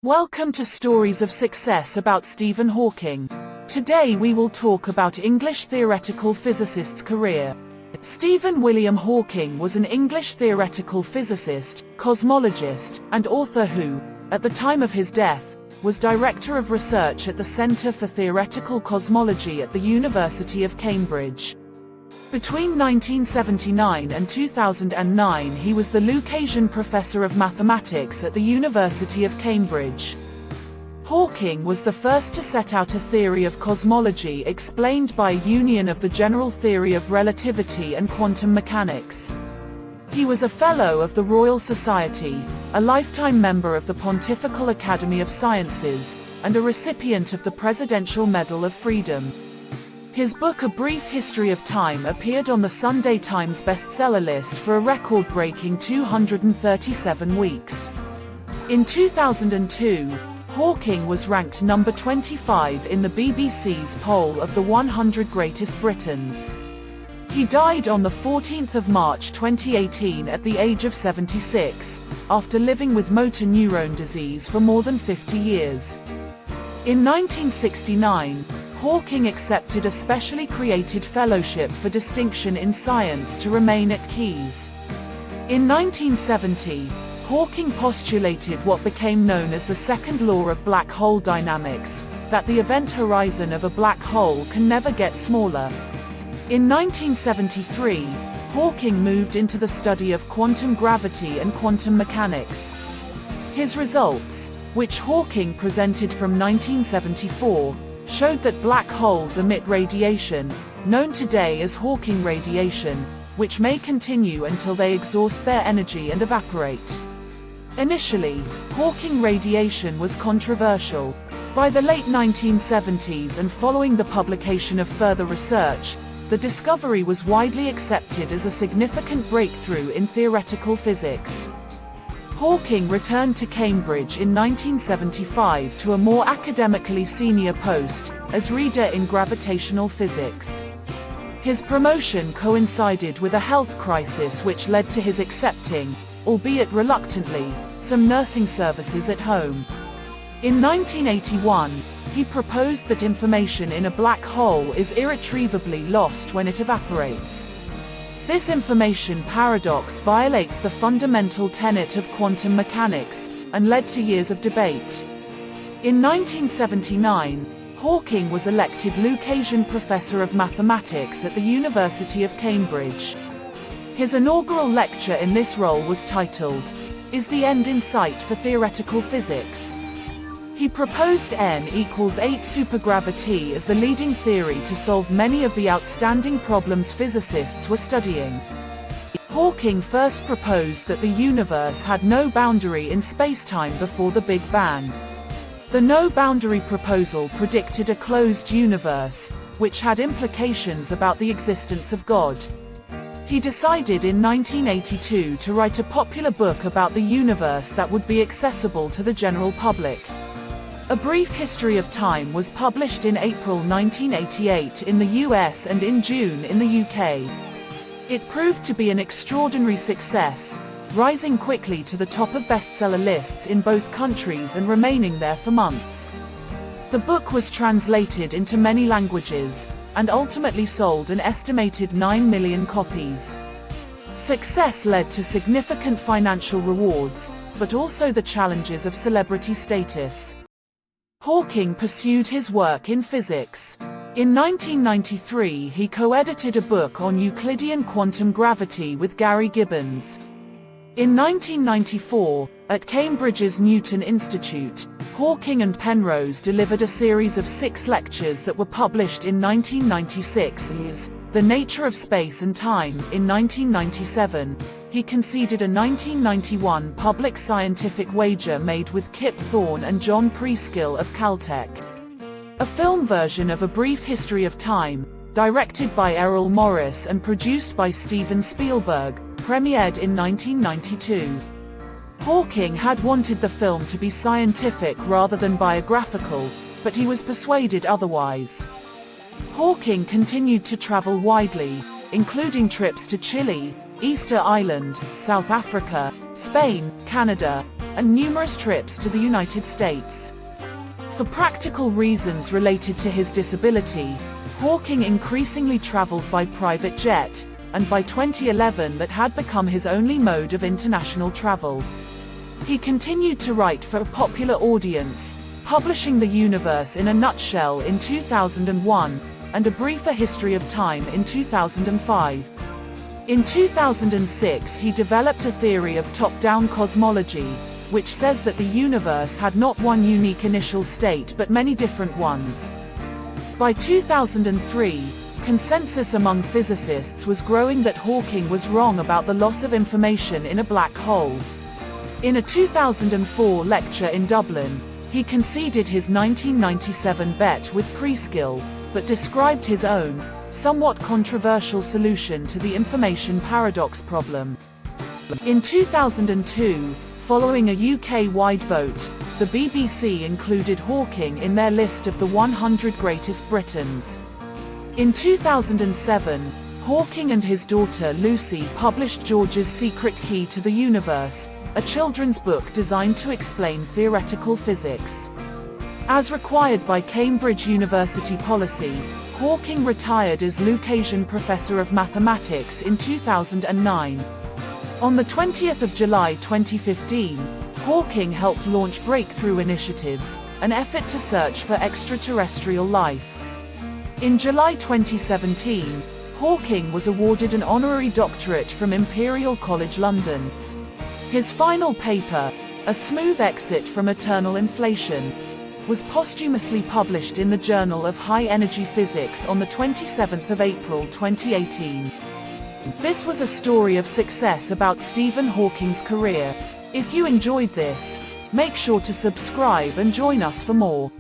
Welcome to Stories of Success about Stephen Hawking. Today we will talk about English theoretical physicist's career. Stephen William Hawking was an English theoretical physicist, cosmologist, and author who, at the time of his death, was Director of Research at the Centre for Theoretical Cosmology at the University of Cambridge. Between 1979 and 2009 he was the Lucasian Professor of Mathematics at the University of Cambridge. Hawking was the first to set out a theory of cosmology explained by a union of the general theory of relativity and quantum mechanics. He was a Fellow of the Royal Society, a lifetime member of the Pontifical Academy of Sciences, and a recipient of the Presidential Medal of Freedom. His book A Brief History of Time appeared on the Sunday Times bestseller list for a record-breaking 237 weeks. In 2002, Hawking was ranked number 25 in the BBC's poll of the 100 Greatest Britons. He died on the 14th of March 2018 at the age of 76, after living with motor neurone disease for more than 50 years. In 1969, Hawking accepted a specially created fellowship for distinction in science to remain at Keys. In 1970, Hawking postulated what became known as the second law of black hole dynamics, that the event horizon of a black hole can never get smaller. In 1973, Hawking moved into the study of quantum gravity and quantum mechanics. His results, which Hawking presented from 1974, showed that black holes emit radiation, known today as Hawking radiation, which may continue until they exhaust their energy and evaporate. Initially, Hawking radiation was controversial. By the late 1970s and following the publication of further research, the discovery was widely accepted as a significant breakthrough in theoretical physics. Hawking returned to Cambridge in 1975 to a more academically senior post, as reader in gravitational physics. His promotion coincided with a health crisis which led to his accepting, albeit reluctantly, some nursing services at home. In 1981, he proposed that information in a black hole is irretrievably lost when it evaporates. This information paradox violates the fundamental tenet of quantum mechanics, and led to years of debate. In 1979, Hawking was elected Lucasian Professor of Mathematics at the University of Cambridge. His inaugural lecture in this role was titled, "Is the End in Sight for Theoretical Physics?" He proposed n equals 8 supergravity as the leading theory to solve many of the outstanding problems physicists were studying. Hawking first proposed that the universe had no boundary in spacetime before the Big Bang. The no-boundary proposal predicted a closed universe, which had implications about the existence of God. He decided in 1982 to write a popular book about the universe that would be accessible to the general public. A Brief History of Time was published in April 1988 in the US and in June in the UK. It proved to be an extraordinary success, rising quickly to the top of bestseller lists in both countries and remaining there for months. The book was translated into many languages, and ultimately sold an estimated 9 million copies. Success led to significant financial rewards, but also the challenges of celebrity status. Hawking pursued his work in physics. In 1993 he co-edited a book on Euclidean quantum gravity with Gary Gibbons. In 1994, at Cambridge's Newton Institute, Hawking and Penrose delivered a series of 6 lectures that were published in 1996 as The Nature of Space and Time. In 1997, he conceded a 1991 public scientific wager made with Kip Thorne and John Preskill of Caltech. A film version of A Brief History of Time, directed by Errol Morris and produced by Steven Spielberg, premiered in 1992. Hawking had wanted the film to be scientific rather than biographical, but he was persuaded otherwise. Hawking continued to travel widely, including trips to Chile, Easter Island, South Africa, Spain, Canada, and numerous trips to the United States. For practical reasons related to his disability, Hawking increasingly traveled by private jet, and by 2011 that had become his only mode of international travel. He continued to write for a popular audience, publishing The Universe in a Nutshell in 2001, and A Briefer History of Time in 2005. In 2006 he developed a theory of top-down cosmology, which says that the universe had not one unique initial state but many different ones. By 2003, consensus among physicists was growing that Hawking was wrong about the loss of information in a black hole. In a 2004 lecture in Dublin, he conceded his 1997 bet with Preskill, but described his own, somewhat controversial solution to the information paradox problem. In 2002, following a UK-wide vote, the BBC included Hawking in their list of the 100 greatest Britons. In 2007, Hawking and his daughter Lucy published George's Secret Key to the Universe, a children's book designed to explain theoretical physics. As required by Cambridge University policy, Hawking retired as Lucasian Professor of Mathematics in 2009. On the 20th of July 2015, Hawking helped launch Breakthrough Initiatives, an effort to search for extraterrestrial life. In July 2017, Hawking was awarded an honorary doctorate from Imperial College London. His final paper, A Smooth Exit from Eternal Inflation, was posthumously published in the Journal of High Energy Physics on the 27th of April 2018. This was a story of success about Stephen Hawking's career. If you enjoyed this, make sure to subscribe and join us for more.